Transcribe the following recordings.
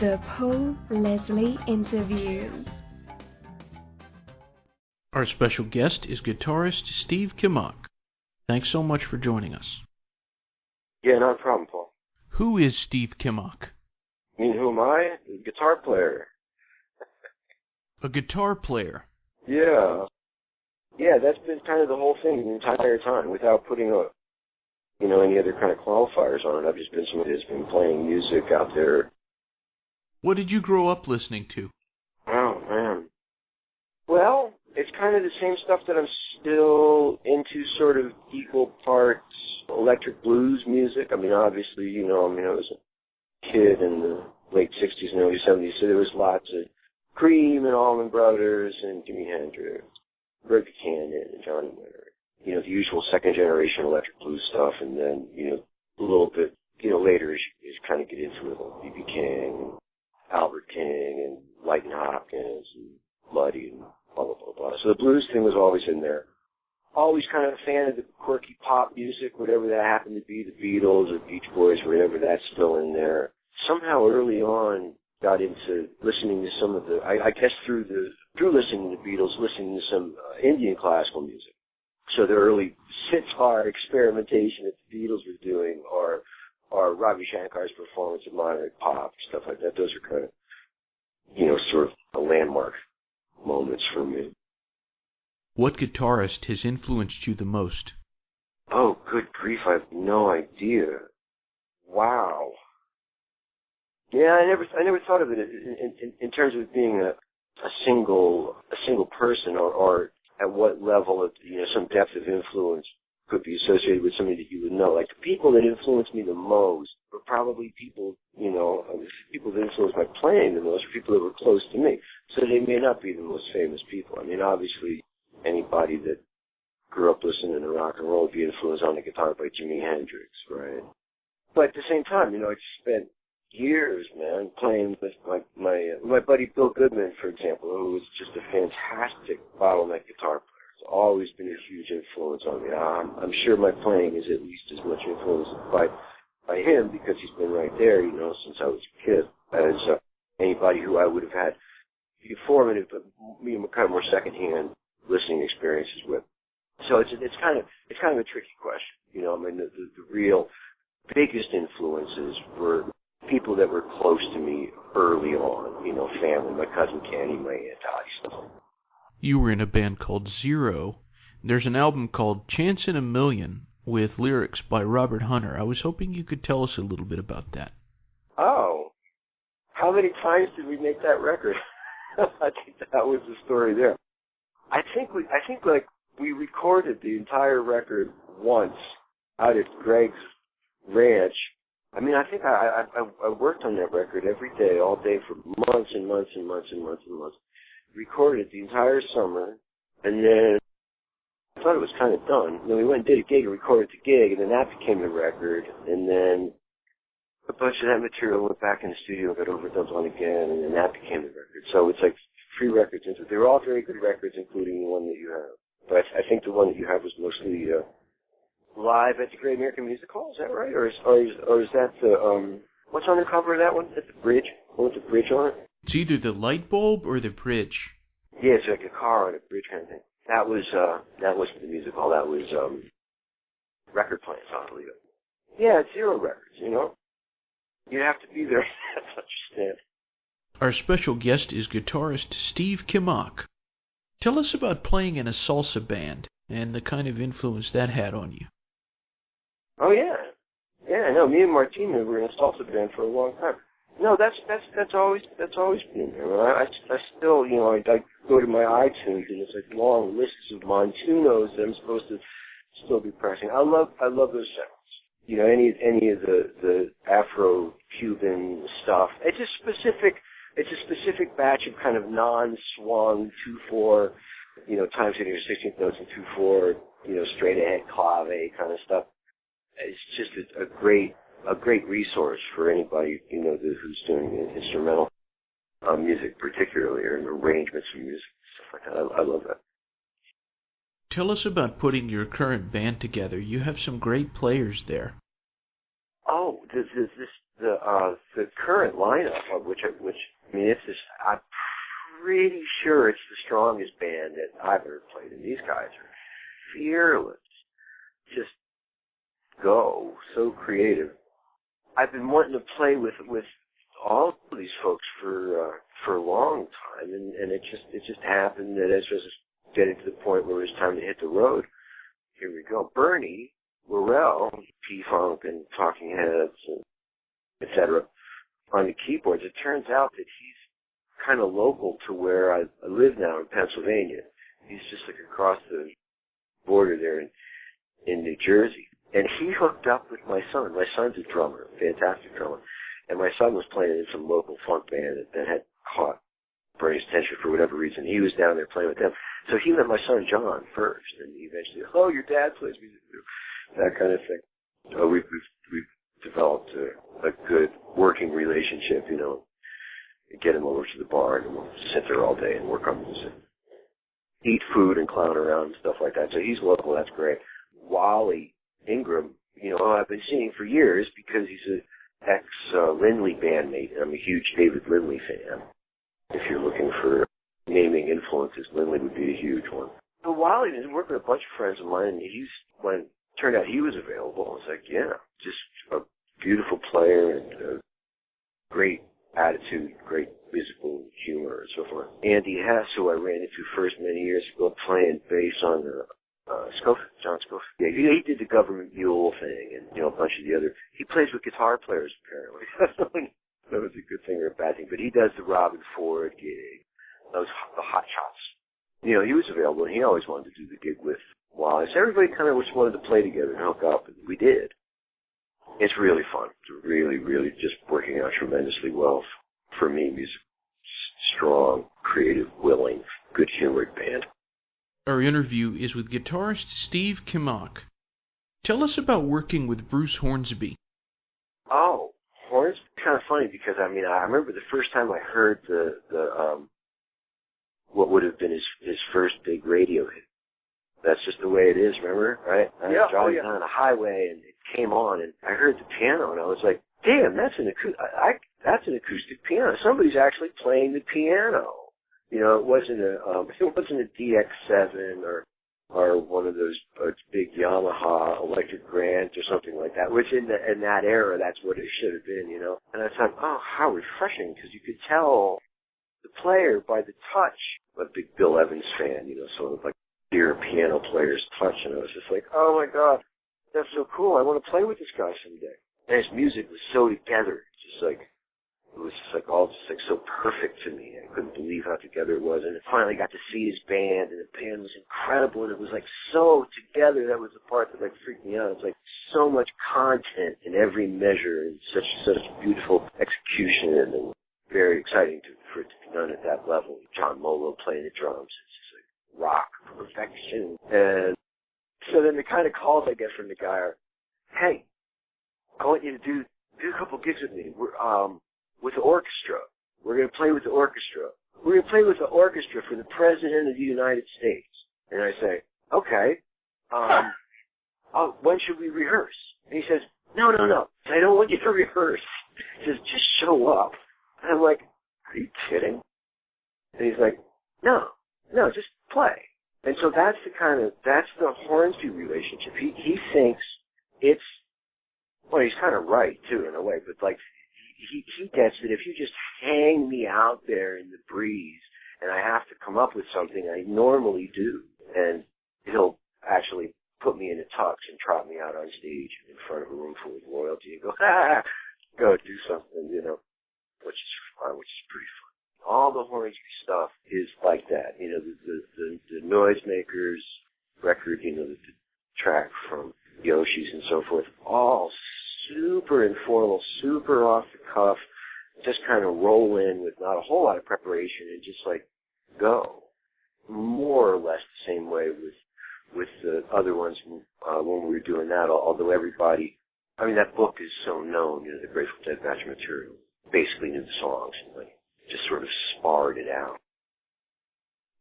The Paul Leslie Interviews. Our special guest is guitarist Steve Kimock. Thanks so much for joining us. Yeah, not a problem, Paul. Who is Steve Kimock? I mean, who am I? A guitar player. A guitar player? Yeah. Yeah, that's been kind of the whole thing the entire time, without putting any other kind of qualifiers on it. I've just been somebody that's been playing music out there. What did you grow up listening to? Oh, man. Well, it's kind of the same stuff that I'm still into, sort of equal parts electric blues music. I mean, obviously, I was a kid in the late 60s and early 70s, so there was lots of Cream and Allman Brothers and Jimi Hendrix, Bert Buchanan and Johnny Winter. The usual second-generation electric blues stuff, and then, a little bit, later as you kind of get into it, like B.B. King and Albert King and Lightnin' Hopkins and Muddy and blah, blah, blah, blah. So the blues thing was always in there. Always kind of a fan of the quirky pop music, whatever that happened to be, the Beatles or Beach Boys, whatever, that's still in there. Somehow early on, got into listening to some of the, I guess through listening to the Beatles, listening to some Indian classical music. So the early sitar experimentation that the Beatles were doing, or Ravi Shankar's performance of modern pop, stuff like that. Those are kind of, sort of the landmark moments for me. What guitarist has influenced you the most? Oh, good grief, I have no idea. Wow. Yeah, I never thought of it in terms of being a single person, or at what level of some depth of influence could be associated with somebody that you would know. Like, the people that influenced me the most were probably people that influenced my playing the most, were people that were close to me. So they may not be the most famous people. I mean, obviously, anybody that grew up listening to rock and roll would be influenced on the guitar by Jimi Hendrix, right? But at the same time, I spent years, man, playing with my buddy Bill Goodman, for example, who was just a fantastic bottleneck guitar player. It's always been a huge influence on me. I'm sure my playing is at least as much influenced by him, because he's been right there, since I was a kid, as anybody who I would have had formative, but kind of more secondhand listening experiences with. So it's kind of a tricky question. The real biggest influences were people that were close to me early on, family, my cousin Kenny, my Aunt Dottie, stuff like that. You were in a band called Zero. There's an album called Chance in a Million with lyrics by Robert Hunter. I was hoping you could tell us a little bit about that. Oh, how many times did we make that record? I think that was the story there. I think we recorded the entire record once out at Greg's ranch. I mean, I think I worked on that record every day, all day, for months and months and months and months and months. Recorded the entire summer, and then I thought it was kind of done. Then we went and did a gig and recorded the gig, and then that became the record. And then a bunch of that material went back in the studio, got overdubbed on again, and then that became the record. So it's like 3 records into it. They were all very good records, including the one that you have. But I think the one that you have was mostly live at the Great American Music Hall. Is that right? Or is that the what's on the cover of that one? Is that the bridge? With the bridge on it? It's either the light bulb or the bridge. Yeah, it's like a car on a bridge kind of thing. That wasn't the music hall. That was record playing, I believe it. Yeah, it's Zero Records. You have to be there to understand. Our special guest is guitarist Steve Kimock. Tell us about playing in a salsa band and the kind of influence that had on you. Oh yeah, no. Me and Martina were in a salsa band for a long time. No, that's always been there. I still, I go to my iTunes and it's like long lists of Montunos that I'm supposed to still be pressing. I love those sounds. Any of the Afro-Cuban stuff. It's a specific batch of kind of non-swung 2/4, times hitting your 16th notes in 2/4, straight ahead clave kind of stuff. It's just a great resource for anybody, who's doing instrumental music particularly, or arrangements for music, stuff like that. I love that. Tell us about putting your current band together. You have some great players there. the current lineup of which I mean, it's just, I'm pretty sure it's the strongest band that I've ever played, and these guys are fearless. Just go, so creative. I've been wanting to play with all of these folks for a long time, and it just happened that as I was getting to the point where it was time to hit the road, here we go. Bernie Worrell, P-Funk and Talking Heads, and et cetera, on the keyboards. It turns out that he's kind of local to where I live now in Pennsylvania. He's just like across the border there in New Jersey. And he hooked up with my son. My son's a drummer, a fantastic drummer. And my son was playing in some local funk band that had caught Bernie's attention for whatever reason. He was down there playing with them. So he met my son John first, and eventually, oh, your dad plays music too. That kind of thing. We've developed a good working relationship, you know. Get him over to the bar, and we'll sit there all day and work on music. Eat food and clown around and stuff like that. So he's local, that's great. Wally Ingram, you know, I've been seeing for years because he's an ex-Lindley bandmate, and I'm a huge David Lindley fan. If you're looking for naming influences, Lindley would be a huge one. So Wally has been working with a bunch of friends of mine, and when it turned out he was available, I was like, yeah, just a beautiful player and a great attitude, great musical humor, and so forth. Andy Hess, who I ran into first many years ago, playing bass on John Scofield. Yeah, he did the Government Mule thing, and you know a bunch of the other. He plays with guitar players apparently. That was a good thing or a bad thing. But he does the Robin Ford gig, the Hot Shots. You know, he was available, and he always wanted to do the gig with Wallace. Everybody kind of just wanted to play together and hook up, and we did. It's really fun. It's really, really just working out tremendously well for me. Music, strong, creative, willing, good-humored band. Our interview is with guitarist Steve Kimock. Tell us about working with Bruce Hornsby. Oh, Hornsby's kind of funny because, I mean, I remember the first time I heard the what would have been his first big radio hit. That's just the way it is, remember? Right? I was driving down the highway, and it came on, and I heard the piano, and I was like, damn, that's an acoustic piano. Somebody's actually playing the piano. You know, it wasn't a DX7 or one of those big Yamaha electric Grant or something like that, which in that era, that's what it should have been, you know. And I thought, oh, how refreshing, because you could tell the player by the touch. I'm a big Bill Evans fan, you know, sort of like dear piano player's touch, and I was just like, oh my God, that's so cool. I want to play with this guy someday. And his music was so together, it was just like all just like so perfect to me. I couldn't believe how together it was. And I finally got to see his band, and the band was incredible, and it was like so together. That was the part that like freaked me out. It's like so much content in every measure, and such beautiful execution, and very exciting for it to be done at that level. John Molo playing the drums. It's just like rock perfection. And so then the kind of calls I get from the guy are, hey, I want you to do a couple gigs with me. We're with the orchestra. We're going to play with the orchestra. We're going to play with the orchestra for the President of the United States. And I say, okay, when should we rehearse? And he says, no, I don't want you to rehearse. He says, just show up. And I'm like, are you kidding? And he's like, no, just play. And so that's the Hornsby relationship. He thinks it's, well, he's kind of right too in a way, but like, he gets that if you just hang me out there in the breeze and I have to come up with something, I normally do, and he'll actually put me in a tux and trot me out on stage in front of a room full of royalty and go, go do something, you know, which is fun, which is pretty fun. All the Hornsby stuff is like that, you know, the Noisemakers record, you know, the track from Yoshi's and so forth, all super informal, super off the cuff, just kind of roll in with not a whole lot of preparation and just like go. More or less the same way with the other ones when we were doing that, although everybody, I mean, that book is so known, you know, the Grateful Dead match material, basically knew the songs and like just sort of sparred it out.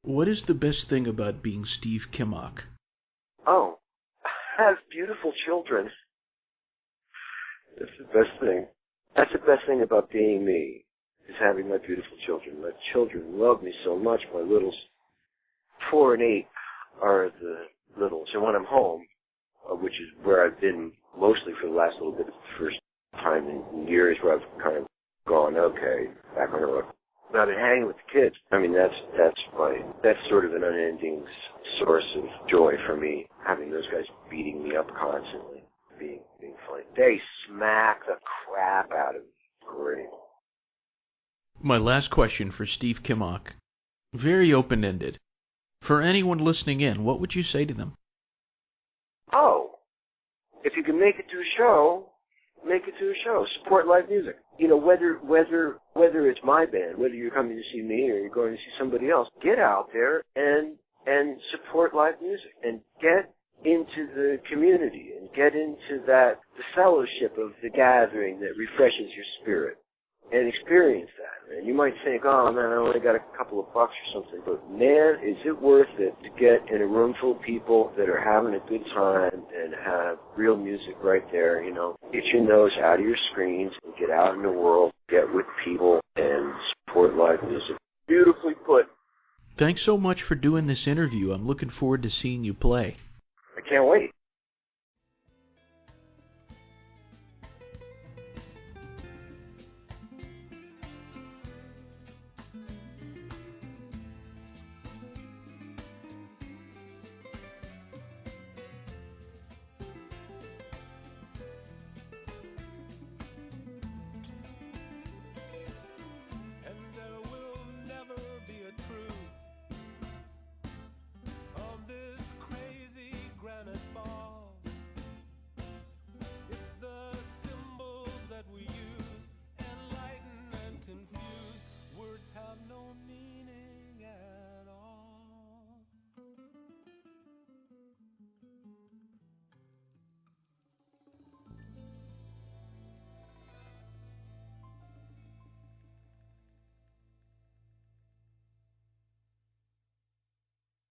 What is the best thing about being Steve Kimock? Oh, I have beautiful children. That's the best thing. That's the best thing about being me, is having my beautiful children. My children love me so much. My littles, 4 and 8, are the littles. And when I'm home, which is where I've been mostly for the last little bit, it's the first time in years where I've kind of gone, okay, back on the road. But I've been hanging with the kids. I mean, that's sort of an unending source of joy for me, having those guys beating me up constantly, being funny. They smack the crap out of me. Great. My last question for Steve Kimock, very open-ended. For anyone listening in, what would you say to them? Oh, if you can make it to a show, make it to a show. Support live music. You know, whether it's my band, whether you're coming to see me or you're going to see somebody else, get out there and support live music and get into the community and get into the fellowship of the gathering that refreshes your spirit and experience that. And you might think, oh man, I only got a couple of bucks or something, but man, is it worth it to get in a room full of people that are having a good time and have real music right there, you know. Get your nose out of your screens and get out in the world, get with people and support live music. Beautifully put. Thanks so much for doing this interview. I'm looking forward to seeing you play. I can't wait.